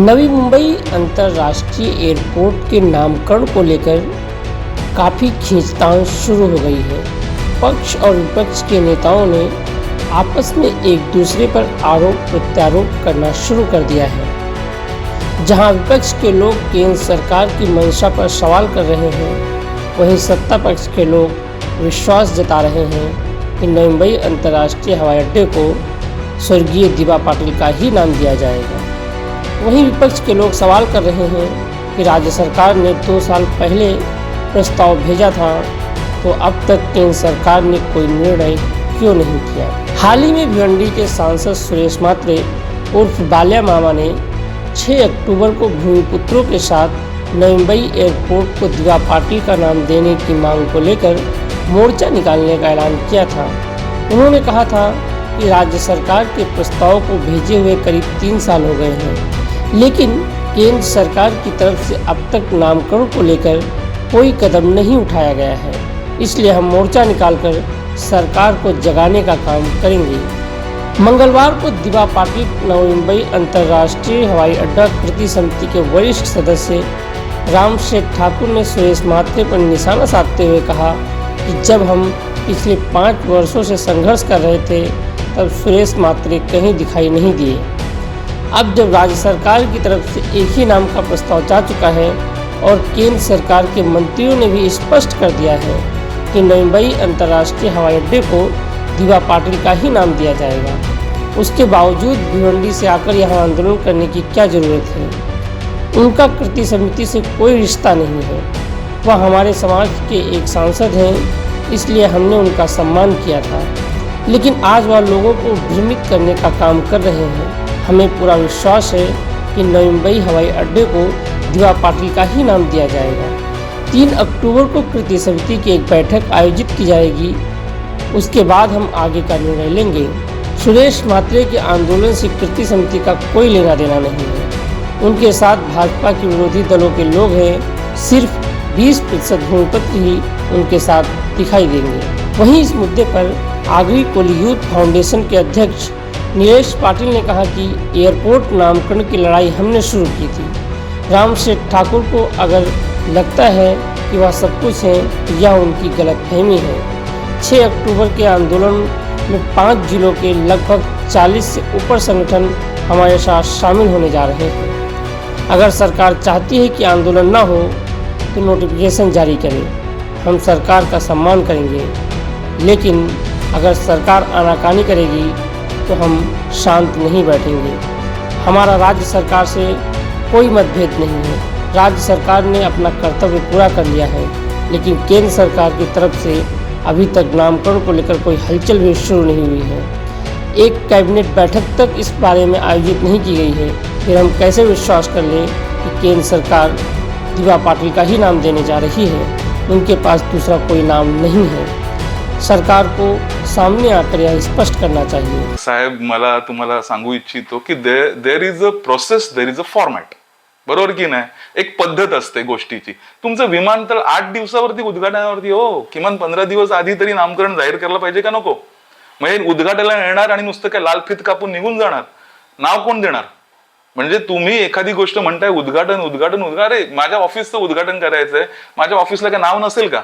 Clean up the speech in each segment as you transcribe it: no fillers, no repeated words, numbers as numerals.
नवी मुंबई अंतर्राष्ट्रीय एयरपोर्ट के नामकरण को लेकर काफ़ी खींचतान शुरू हो गई है। पक्ष और विपक्ष के नेताओं ने आपस में एक दूसरे पर आरोप प्रत्यारोप करना शुरू कर दिया है। जहां विपक्ष के लोग केंद्र सरकार की मंशा पर सवाल कर रहे हैं, वहीं सत्ता पक्ष के लोग विश्वास जता रहे हैं कि नवी मुंबई अंतर्राष्ट्रीय हवाई अड्डे को स्वर्गीय दिवा पाटिल का ही नाम दिया जाएगा। वहीं विपक्ष के लोग सवाल कर रहे हैं कि राज्य सरकार ने 2 साल पहले प्रस्ताव भेजा था, तो अब तक केंद्र सरकार ने कोई निर्णय क्यों नहीं किया। हाल ही में भिवंडी के सांसद सुरेश मात्रे उर्फ बाल्या मामा ने 6 अक्टूबर को भूमिपुत्रों के साथ नवी मुंबई एयरपोर्ट को दिवा पाटिल का नाम देने की मांग को लेकर मोर्चा निकालने का ऐलान किया था। उन्होंने कहा था कि राज्य सरकार के प्रस्ताव को भेजे हुए करीब 3 साल हो गए हैं, लेकिन केंद्र सरकार की तरफ से अब तक नामकरण को लेकर कोई कदम नहीं उठाया गया है। इसलिए हम मोर्चा निकालकर सरकार को जगाने का काम करेंगे। मंगलवार को दिवा पाटिल नवी मुंबई अंतर्राष्ट्रीय हवाई अड्डा कृति समिति के वरिष्ठ सदस्य रामशेठ ठाकुर ने सुरेश मात्रे पर निशाना साधते हुए कहा कि जब हम पिछले 5 वर्षों से संघर्ष कर रहे थे, तब सुरेश मात्रे कहीं दिखाई नहीं दिए। अब जब राज्य सरकार की तरफ से एक ही नाम का प्रस्ताव जा चुका है और केंद्र सरकार के मंत्रियों ने भी स्पष्ट कर दिया है कि नवी मुंबई अंतर्राष्ट्रीय हवाई अड्डे को दिवा पाटिल का ही नाम दिया जाएगा, उसके बावजूद भिवंडी से आकर यहाँ आंदोलन करने की क्या ज़रूरत है। उनका कृति समिति से कोई रिश्ता नहीं है। वह हमारे समाज के एक सांसद हैं, इसलिए हमने उनका सम्मान किया था, लेकिन आज वह लोगों को भ्रमित करने का काम कर रहे हैं। हमें पूरा विश्वास है कि नवी मुंबई हवाई अड्डे को दिवा पाटिल का ही नाम दिया जाएगा। 3 अक्टूबर को कृति समिति की एक बैठक आयोजित की जाएगी, उसके बाद हम आगे का निर्णय लेंगे। सुरेश मात्रे के आंदोलन से कृति समिति का कोई लेना देना नहीं है। उनके साथ भाजपा के विरोधी दलों के लोग हैं। सिर्फ 20% भूमिपुत्र ही उनके साथ दिखाई देंगे। वहीं इस मुद्दे पर आगरी कोली यूथ फाउंडेशन के अध्यक्ष नीलेश पाटिल ने कहा कि एयरपोर्ट नामकरण की लड़ाई हमने शुरू की थी। रामशेठ ठाकुर को अगर लगता है कि वह सब कुछ है, तो यह उनकी गलतफहमी है। 6 अक्टूबर के आंदोलन में 5 जिलों के लगभग 40 से ऊपर संगठन हमारे साथ शामिल होने जा रहे हैं। अगर सरकार चाहती है कि आंदोलन न हो, तो नोटिफिकेशन जारी करें। हम सरकार का सम्मान करेंगे, लेकिन अगर सरकार आनाकानी करेगी तो हम शांत नहीं बैठेंगे। हमारा राज्य सरकार से कोई मतभेद नहीं है। राज्य सरकार ने अपना कर्तव्य पूरा कर लिया है, लेकिन केंद्र सरकार की तरफ से अभी तक नामकरण को लेकर कोई हलचल भी शुरू नहीं हुई है। एक कैबिनेट बैठक तक इस बारे में आयोजित नहीं की गई है। फिर हम कैसे विश्वास कर लें कि केंद्र सरकार दिवा पाटिल का ही नाम देने जा रही है। उनके पास दूसरा कोई नाम नहीं है। सरकार को सामने आकर यह स्पष्ट करना चाहिए। साहेब, मला तुम्हाला सांगू इच्छितो की there is a process, there is a format, बरोबर की नाही? एक पद्धत असते गोष्टीची। तुमचं विमानतळ 8 दिवसावरती उद्घाटनावरती हो, किमान 15 दिवस आधी तरी नामकरण जाहीर करायला पाहिजे का नको? म्हणजे उद्घाटनाला येणार आणि नुसतं काय लाल फित कापून निघून जाणार? नाव कोण देणार? म्हणजे तुम्ही एखादी गोष्ट म्हणताय उद्घाटन उद्घाटन अरे माझ्या ऑफिसचं उद्घाटन करायचंय, माझ्या ऑफिसला काय नाव नसेल का?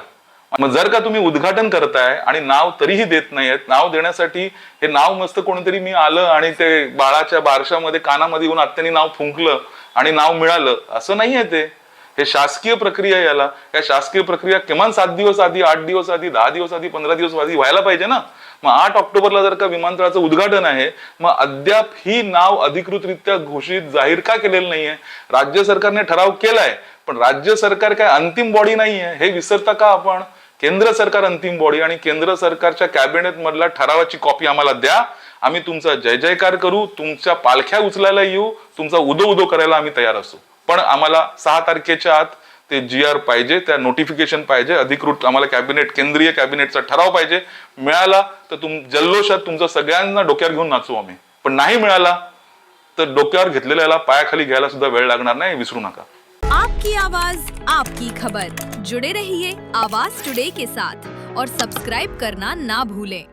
मग जर का तुम्ही उद्घाटन करताय आणि नाव तरीही देत नाहीयेत, नाव देण्यासाठी हे नाव मस्त कोणीतरी मी आलं आणि ते बाळाच्या बारशामध्ये कानामध्ये येऊन आत्यानी नाव फुंकलं आणि नाव मिळालं, असं नाहीये ते. हे शासकीय प्रक्रिया, या शासकीय प्रक्रिया किमान 7 दिवस आधी, 8 दिवस आधी, 10 दिवस आधी, 15 दिवस आधी व्हायला पाहिजे ना. मग 8 ऑक्टोबरला जर का विमानतळाचं उद्घाटन आहे, मग अद्याप ही नाव अधिकृतरित्या घोषित जाहीर का केलेलं नाहीये? राज्य सरकारने ठराव केलाय, पण राज्य सरकार काय अंतिम बॉडी नाहीये, हे विसरता का आपण? केंद्र सरकार अंतिम बॉडी, आणि केंद्र सरकारच्या कॅबिनेट मधला ठरावाची कॉपी आम्हाला द्या. आम्ही तुमचा जय जयकार करू, तुमच्या पालख्या उचलायला येऊ, तुमचा उदो उदो करायला आम्ही तयार असू. पण आम्हाला 6 तारखेच्या आत ते GR पाहिजे, त्या नोटिफिकेशन पाहिजे, अधिकृत आम्हाला कॅबिनेट, केंद्रीय कॅबिनेटचा ठराव पाहिजे. मिळाला तर जल्लोषात तुमचं सगळ्यांना डोक्यावर घेऊन नाचू आम्ही. पण नाही मिळाला तर डोक्यावर घेतलेल्याला पायाखाली घ्यायला सुद्धा वेळ लागणार नाही, विसरू नका. आपकी आवाज, आपकी खबर. जुड़े रहिए आवाज टुडे के साथ और सब्सक्राइब करना ना भूलें।